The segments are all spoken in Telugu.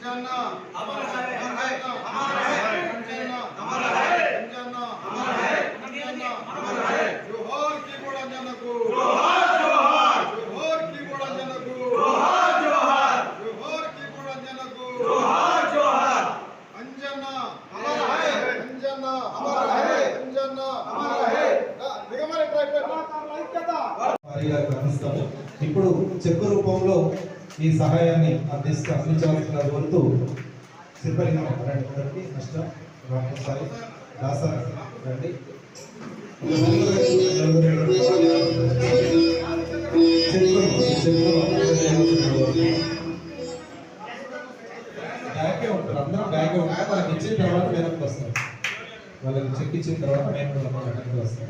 अंजना अमर है अमर है अंजना अमर है अंजना अमर है अंजना अमर है जोहार कीबोर्ड अंजना को जोहार जोहार जोहार कीबोर्ड अंजना को जोहार जोहार जोहार कीबोर्ड अंजना को जोहार जोहार अंजना अमर है अंजना अमर है अंजना अमर है निगमरे ट्राइब ఐక్యత వారిగా గమనిస్తాము. ఇప్పుడు చెక్కు రూపంలో ఈ సహాయాన్ని అందించవలసిన కోరుతూ సిబ్బంది గారికి నష్టం రామసారి దాస రండి. బ్యాగే ఉంటారు, అందరం బ్యాగే ఉంటారు. వాళ్ళకి ఇచ్చిన తర్వాత వెనక్కి వస్తారు. వాళ్ళకి చెక్ ఇచ్చిన తర్వాత మేము వెనక్కి వస్తాం.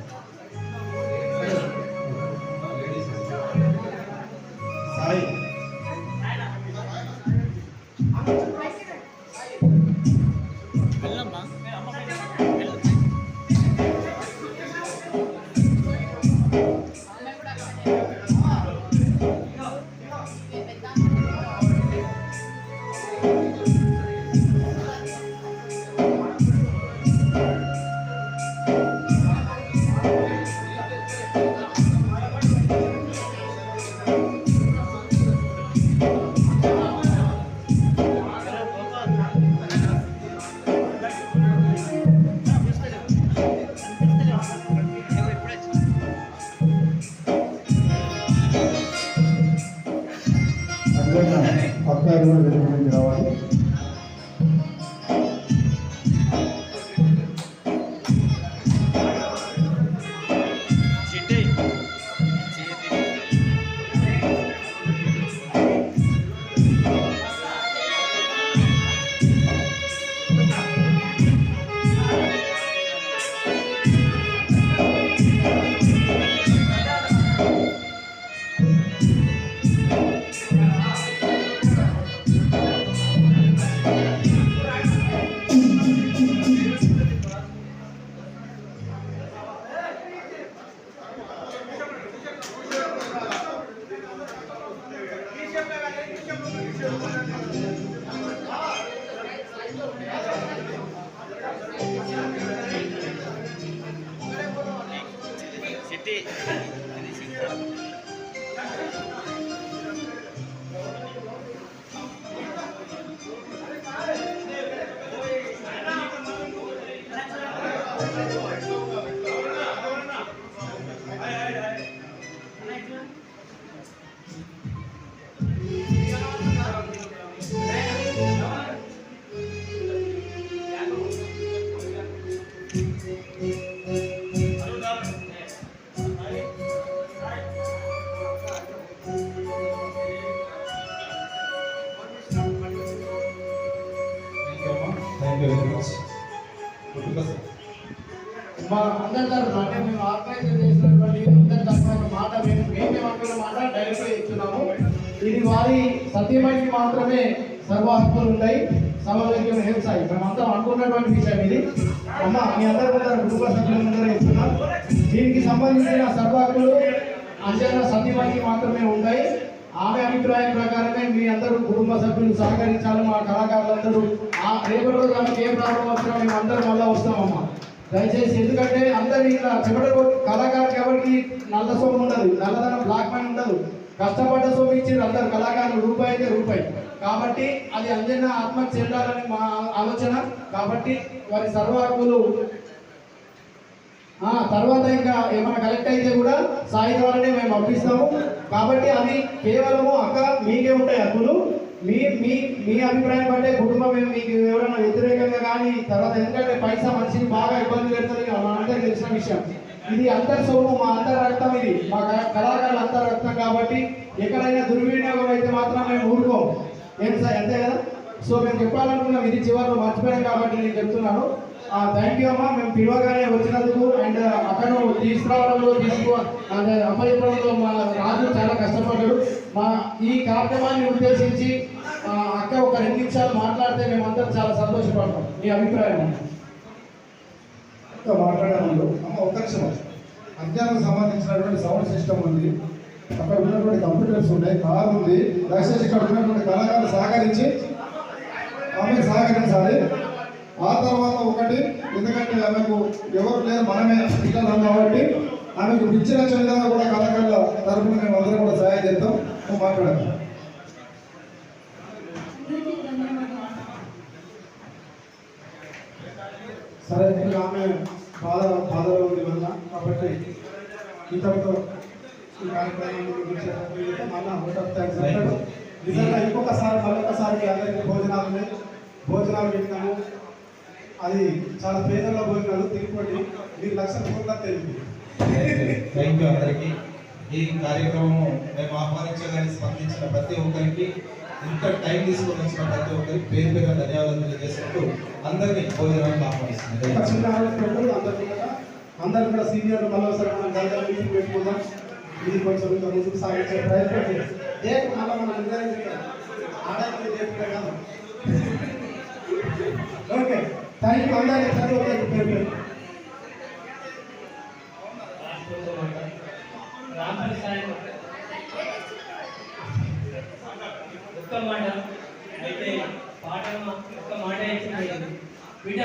సాయి పక్కారు వెలుగులోకి రావాలి. మా అందరి తరఫున అంటే మేము ఆర్గనైజ్ చేసినటువంటి అందరి తరఫున మాట మేమేమనుకున్న మాట డైరెక్ట్గా ఇస్తున్నాము. ఇది వారి సత్యమైకి మాత్రమే సర్వ హక్కులు ఉంటాయి, సమలైక్యం హెల్సాయి మేమంతా అనుకున్నటువంటి విషయం ఇది. అమ్మ మీ అందరి ముందర కుటుంబ సభ్యులందరూ ఇస్తున్నాం. దీనికి సంబంధించిన సర్వ హక్కులు అంజనా సత్యమైకి మాత్రమే ఉంటాయి. ఆమె అభిప్రాయం ప్రకారమే మీ అందరూ కుటుంబ సభ్యులు సహకరించాలి. మా కళాకారులందరూ రేపటి రోజు ఆమెకి ఏ ప్రాబ్లం వచ్చినా మేము అందరం మళ్ళీ వస్తామమ్మా దయచేసి. ఎందుకంటే అందరు ఇలా చెమట కళాకారులకు ఎవరికి నల్ల సొమ్ము ఉండదు, నల్లదనం బ్లాక్ మనీ ఉండదు. కష్టపడ్డ సొమ్ము ఇచ్చారు అందరు కళాకారులు, రూపాయి అయితే రూపాయి. కాబట్టి అది అంజనా ఆత్మకు చెందాలని మా ఆలోచన. కాబట్టి వారి సర్వ హక్కులు తర్వాత ఇంకా ఏమైనా కలెక్ట్ అయితే కూడా సాయి ద్వారానే మేము పంపిస్తాము. కాబట్టి అవి కేవలము అక్క మీకే ఉంటాయి హక్కులు. మీ మీ మీ అభిప్రాయం బట్టే కుటుంబం మీకు ఎవరైనా వ్యతిరేకంగా కానీ తర్వాత, ఎందుకంటే పైసా మనిషిని బాగా ఇబ్బంది పెడుతుంది మనందరికీ తెలిసిన విషయం. ఇది అందరి సొమ్ము, మా అందరి రక్తం, ఇది మా కళాకారుల అందరి రక్తం. కాబట్టి ఎక్కడైనా దుర్వినియోగం అయితే మాత్రం మేము ఊరుకోం. ఏం సార్ అంతే కదా. సో మేము చెప్పాలనుకున్నాం, ఇది చివరిలో మర్చిపోయాం కాబట్టి నేను చెప్తున్నాను. థ్యాంక్ యూ అమ్మా, మేము పిలవగానే వచ్చినందుకు. అండ్ అక్కడ తీసుకురావడంలో అప్పచెప్పడంలో మా రాజు చాలా కష్టపడ్డాడు. మా ఈ కార్యక్రమాన్ని ఉద్దేశించి అక్క ఒక 2 నిమిషాలు మాట్లాడితే మేమందరం చాలా సంతోషపడతాం. మీ అభిప్రాయం మాట్లాడాను అమ్మ. ఒక్క నిమిషం. అజ్ఞానానికి సంబంధించినటువంటి సౌండ్ సిస్టమ్ ఉంది, అక్కడ ఉన్నటువంటి కంప్యూటర్స్ ఉన్నాయి, కార్ ఉంది. దయచేసి ఇక్కడ ఉన్నటువంటి కళాకారులు సహకరించి ఆమె పిల్లలు కాబట్టి ఆమెకు పిచ్చి నచ్చే విధంగా కూడా కళాకారుల తరఫున మేము అందరం కూడా సహాయం చేద్దాం. మాట్లాడదాం. సరే, ఇప్పుడు ఆమె బాధలో ఉంది వల్ల కాబట్టి ఇంతటితో ఈ కార్యక్రమాన్ని ముగించేటప్పుడు మళ్ళా అవుట్ ఆఫ్ థ్యాంక్స్ అంటాడు. నిజంగా ఇంకొకసారి మరొకసారి అందరికీ భోజనాలు పెట్టినాము. అది చాలా పేదల్లో భోజనాలు తిరుపతి మీరు 1,00,000 కోట్ల తెలియదు. థ్యాంక్ యూ అందరికీ. ఈ కార్యక్రమం మేము ఆహ్వానించగానే స్పందించిన ప్రతి ఒక్కరికి, ఇంత టైం తీసుకొని వచ్చిన ప్రతి ఒక్కరికి పేరు పేరు ధన్యవాదాలు తెలియజేసుకుంటూ అందరినీ భోజనానికి ఆహ్వానిస్తున్నాం. చిన్న అందరూ కూడా సీనియర్లు మళ్ళీ మనం గంటల మీటింగ్ పెట్టుకుందాం. ఇది కొంచెం ఇంకా ముందుకు సాగించే ప్రయత్నం చేయాలి. మళ్ళీ మనం ఆడపిల్ల కాదు. ఓకే, థ్యాంక్ యూ అందరికీ. ప్రతి ఒక్కరికి పేరు పేరు ఒక్క మాట అయితే పాట ఒక్క మాట ఇచ్చింది బిడ్డ,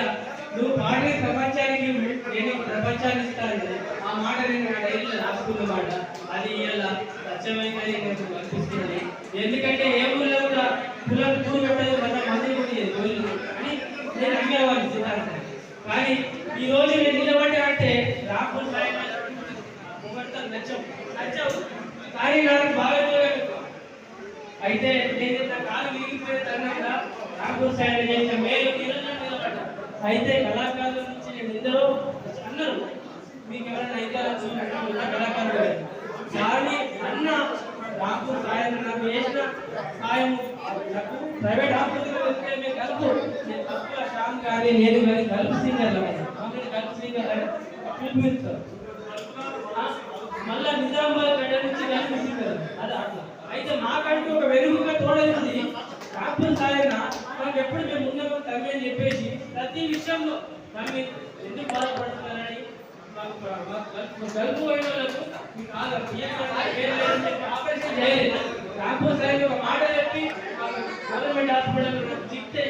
నువ్వు పాడే ప్రపంచానికి నేను ప్రపంచాన్ని ఇస్తాను. ఆ మాట నేను నా డైరీలో రాసుకున్న మాట. అది ఇలా స్వచ్ఛమైనది నాకు కనిపిస్తుంది. ఎందుకంటే ఏ ఊళ్ళో కూడా కులం పూలు పెట్టదు, 100 మంది కూడా అని నేను అడిగేవాడిని సిద్ధార్థం. కానీ ఈ రోజు నేను నిలబడి అంటే రాహుల్ సాయి నచ్చావు. కానీ నాకు బాగా అయితే నేను నా కాలు విరిగిపోయే తరుణంగా రాహుల్ సాయి చేసిన మేలు నిలబడ్డా. అయితే కళాకారుల నుంచి నేను ఎందరో అన్నారు, మీకు ఎవరైనా అయితే కళాకారులు కానీ అన్న రాహుల్ సాయి నాకు చేసిన సాయం నాకు ప్రైవేట్ హాస్పిటల్ వస్తే మేము కలుపు నేను తక్కువ శ్యామ్ కానీ నేను కానీ కలుపు సింగర్ కలుపు సింగర్ పిలిపిస్తారు. మళ్ళా నిజామాబాద్ గడ్డ నుంచి కలిపి సింగర్ అది అట్లా. అయితే మాకంటూ ఒక వెలుగుగా తోడైంది రాహుల్ సాయన. మాకు ఎప్పుడు మేము ఉన్నామో తమ్మి అని చెప్పేసి ప్రతి విషయంలో తమ్మి ఎందుకు బాధపడుతున్నారని కలుపు అయిన వాళ్ళకు ఆపరేషన్ చేయలేదు. రాహుల్ సాయి ఒక మాట చెప్పి గవర్నమెంట్ హాస్పిటల్ చిక్తే